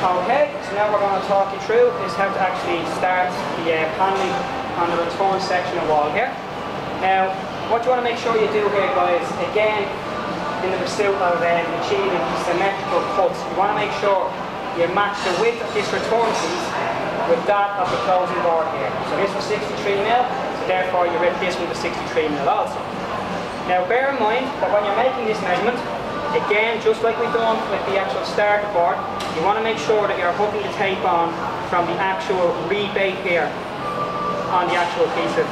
Okay, so now we're going to talk you through is how to actually start the paneling on the return section of wall here. Now, what you want to make sure you do here, guys, again, in the pursuit of achieving symmetrical cuts, you want to make sure you match the width of this return piece with that of the closing board here. So this was 63mm, so therefore you rip this one to 63mm also. Now bear in mind that when you're making this measurement, again, just like we've done with the actual starter board, you want to make sure that you're hooking the tape on from the actual rebate here on the actual piece of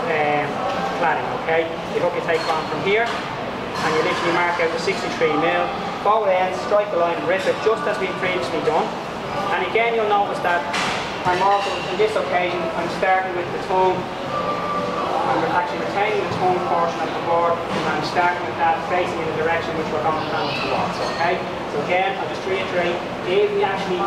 cladding, okay? You hook your tape on from here, and you literally mark out the 63mm, go in, strike the line and rip it, just as we've previously done. And again, you'll notice that I'm also, on this occasion, I'm starting with the tongue. I'm actually retaining the tongue portion of the board, and I'm starting with that facing in the direction which we're going to panel towards, okay? So again, I'll just reiterate, if we actually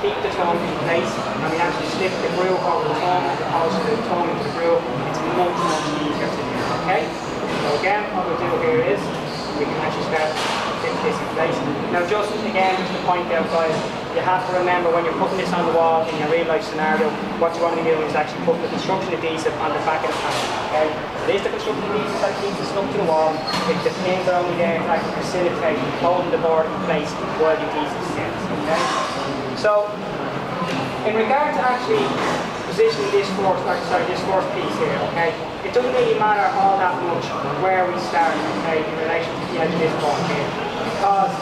keep the tongue in place, and we actually slip the groove over the tongue as opposed to the tongue into the groove, it's much, much easier to do, okay? So again, what we'll do here is, we can actually start putting this in place. Now just again, just to point out, guys, you have to remember when you're putting this on the wall in your real life scenario, what you want to be doing is actually put the construction adhesive on the back of the panel, okay? It is the construction adhesive that keeps it stuck to the wall. If the pins are only there to actually facilitate holding the board in place while the adhesive sits, okay? So, in regard to actually positioning this first piece here, okay? It doesn't really matter all that much where we start, okay, in relation to the edge of this board here, because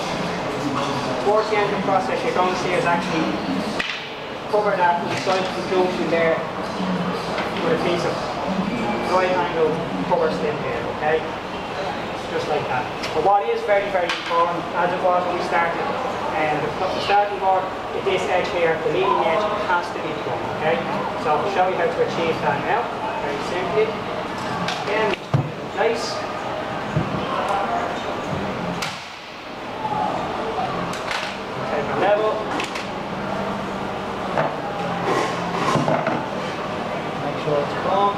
towards the end of the process you're going to see us actually cover that inside the junction there with a piece of right angle cover slip here, okay? Just like that. But what is very, very important, as it was when we started, the starting board, this edge here, the leading edge, has to be plumb, okay? So I'll show you how to achieve that now, very simply. Again, nice. Take a level. Make sure it's plumb.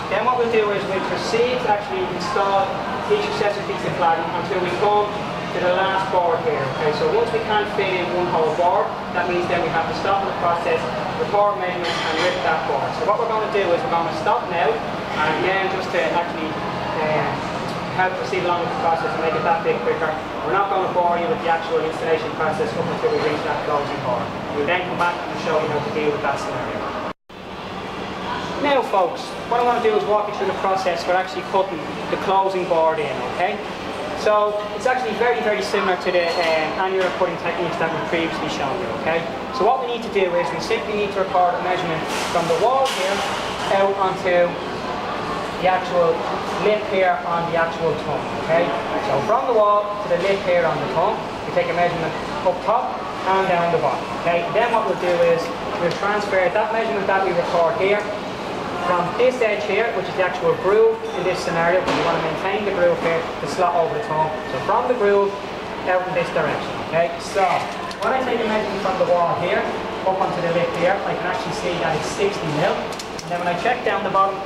Then what we'll do is we'll proceed to actually install each successive piece of cladding until we come to the last board here. Okay, so once we can't fit in one whole board, that means then we have to stop in the process, record measurements and rip that board. So what we're going to do is we're going to stop now, and again just to actually help proceed along with the process and make it that bit quicker, we're not going to bore you with the actual installation process up until we reach that closing board. We'll then come back and show you how to deal with that scenario. Now folks, what I want to do is walk you through the process for actually cutting the closing board in, okay? So it's actually very, very similar to the annular cutting techniques that we've previously shown you, okay? So what we need to do is we simply need to record a measurement from the wall here out onto the actual lip here on the actual tongue, okay? So from the wall to the lip here on the tongue, we take a measurement up top and down the bottom, okay? And then what we'll do is we'll transfer that measurement that we record here from this edge here, which is the actual groove in this scenario, because we want to maintain the groove here to slot over the tongue. So from the groove out in this direction, okay? So when I take a measurement from the wall here, up onto the lip here, I can actually see that it's 60mm. And then when I check down the bottom,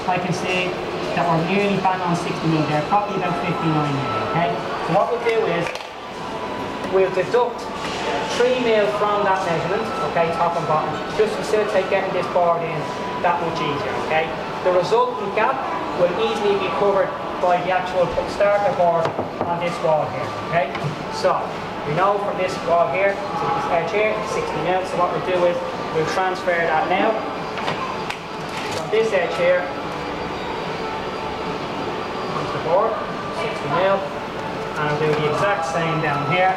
I can see that we're nearly bang on 60mm there, probably about 59mm, okay? So what we'll do is, we'll deduct 3mm from that measurement, okay, top and bottom, just to facilitate getting this board in that much easier, okay? The resultant gap will easily be covered by the actual starter board on this wall here, okay? So, we know from this wall here to this edge here, 60mm, so what we'll do is, we'll transfer that now from this edge here onto the board, 60mm, and I'll do the exact same down here.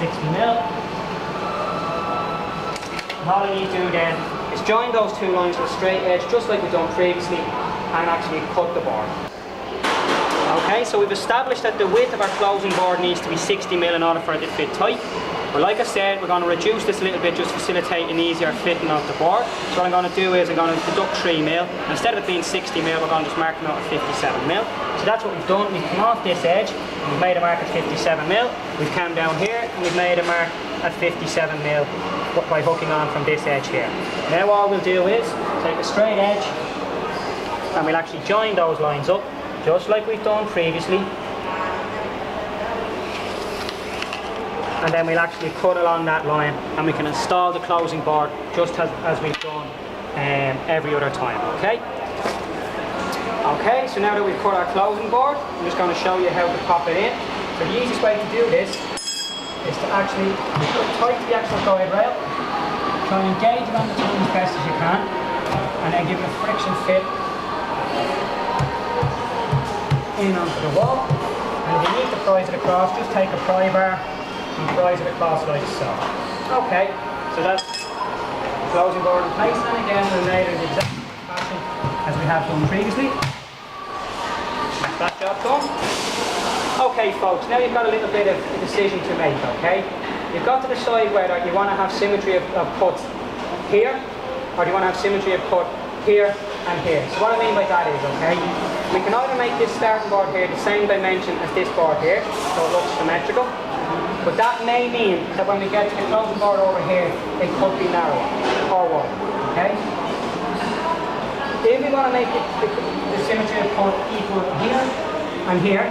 60mm. And all I need to do then is join those two lines with a straight edge, just like we've done previously, and actually cut the board. Okay, so we've established that the width of our closing board needs to be 60mm in order for it to fit tight. But like I said, we're going to reduce this a little bit just to facilitate an easier fitting of the board. So what I'm going to do is I'm going to deduct 3mm. Instead of it being 60mm, we're going to just mark them out at 57mm. So that's what we've done. We've come off this edge, and we've made a mark at 57mm. We've come down here, and we've made a mark at 57mm by hooking on from this edge here. Now all we'll do is take a straight edge and we'll actually join those lines up just like we've done previously, and then we'll actually cut along that line and we can install the closing board just as we've done every other time. Okay, so now that we've cut our closing board, I'm just going to show you how to pop it in. So the easiest way to do this is to actually tighten the actual guide rail, try and engage it on the tongue as best as you can, and then give it a friction fit in onto the wall. And if you need to prise it across, just take a pry bar and prise it across like so. Okay, so that's the closing board in place, and again we'll lay it in the exact fashion as we have done previously. That's that job done. Okay folks, now you've got a little bit of a decision to make, okay? You've got to decide whether you want to have symmetry of put here, or do you want to have symmetry of put here and here. So what I mean by that is, okay, we can either make this starting board here the same dimension as this board here, so it looks symmetrical, but that may mean that when we get to the closing board over here, it could be narrower or wide, okay? If we want to make the symmetry of put equal here and here,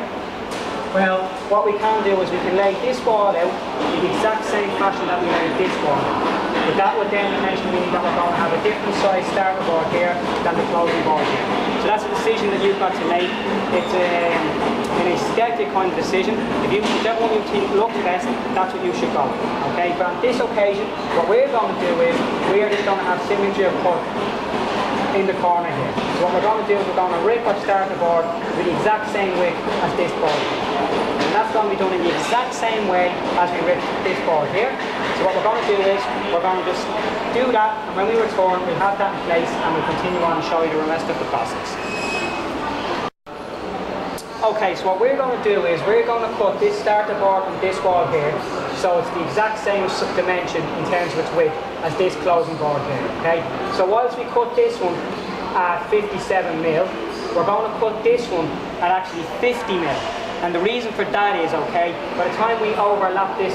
well, what we can do is we can lay this wall out in the exact same fashion that we laid this wall out. But that would then potentially mean that we're going to have a different size starting board here than the closing board here. So that's a decision that you've got to make. It's an aesthetic kind of decision. If whichever one you think looks best, that's what you should go with. Okay? But on this occasion, what we're going to do is we're just going to have symmetry of put in the corner here. So what we're going to do is we're going to rip our starter board with the exact same width as this board. And that's going to be done in the exact same way as we ripped this board here. So what we're going to do is we're going to just do that, and when we return we'll have that in place and we'll continue on and show you the rest of the process. Okay, so what we're going to do is we're going to cut this starter board from this wall here, so it's the exact same dimension in terms of its width as this closing board here, okay? So whilst we cut this one at 57 mil, we're going to cut this one at actually 50 mil. And the reason for that is, okay, by the time we overlap this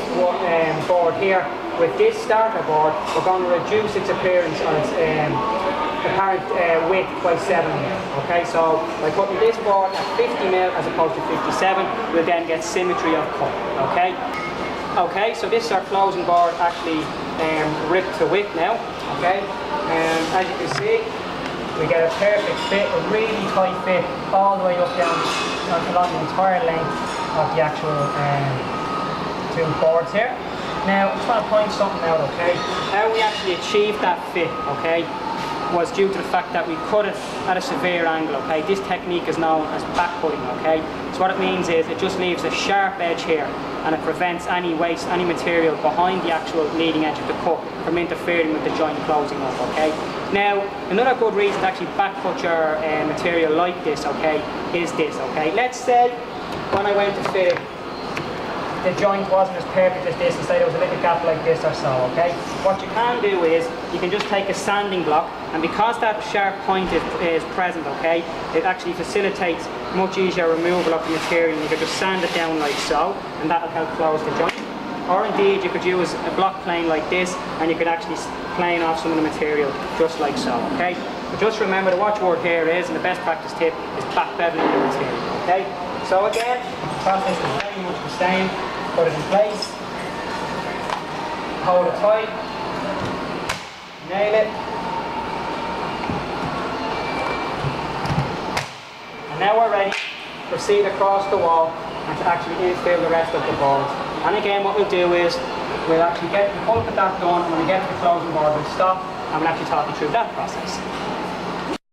board here with this starter board, we're going to reduce its appearance or its apparent width by 7 mil. Okay, so by putting this board at 50 mil as opposed to 57, we'll then get symmetry of cut. Okay. Okay, so this is our closing board actually ripped to width now. Okay, and as you can see, we get a perfect fit, a really tight fit all the way up down along the entire length of the actual two boards here. Now, I just want to point something out, okay? How we actually achieved that fit, okay, was due to the fact that we cut it at a severe angle, okay? This technique is known as back cutting, okay? So what it means is it just leaves a sharp edge here and it prevents any waste, any material behind the actual leading edge of the cut from interfering with the joint closing up, okay? Now, another good reason to actually back cut your material like this, okay, is this, okay? Let's say when I went to fit it, the joint wasn't as perfect as this, instead there was a little gap like this or so, okay? What you can do is, you can just take a sanding block, and because that sharp point is present, okay, it actually facilitates much easier removal of the material. You can just sand it down like so, and that will help close the joint. Or indeed, you could use a block plane like this, and you could actually plane off some of the material just like so, okay? But just remember, the watchword here is, and the best practice tip, is back beveling the material, okay? So again, the process is very much the same. Put it in place, hold it tight, nail it, and now we're ready to proceed across the wall and to actually infill the rest of the boards. And again, what we'll do is we'll actually get the bulk of that done, and when we get to the closing board we'll stop and we'll actually talk you through that process.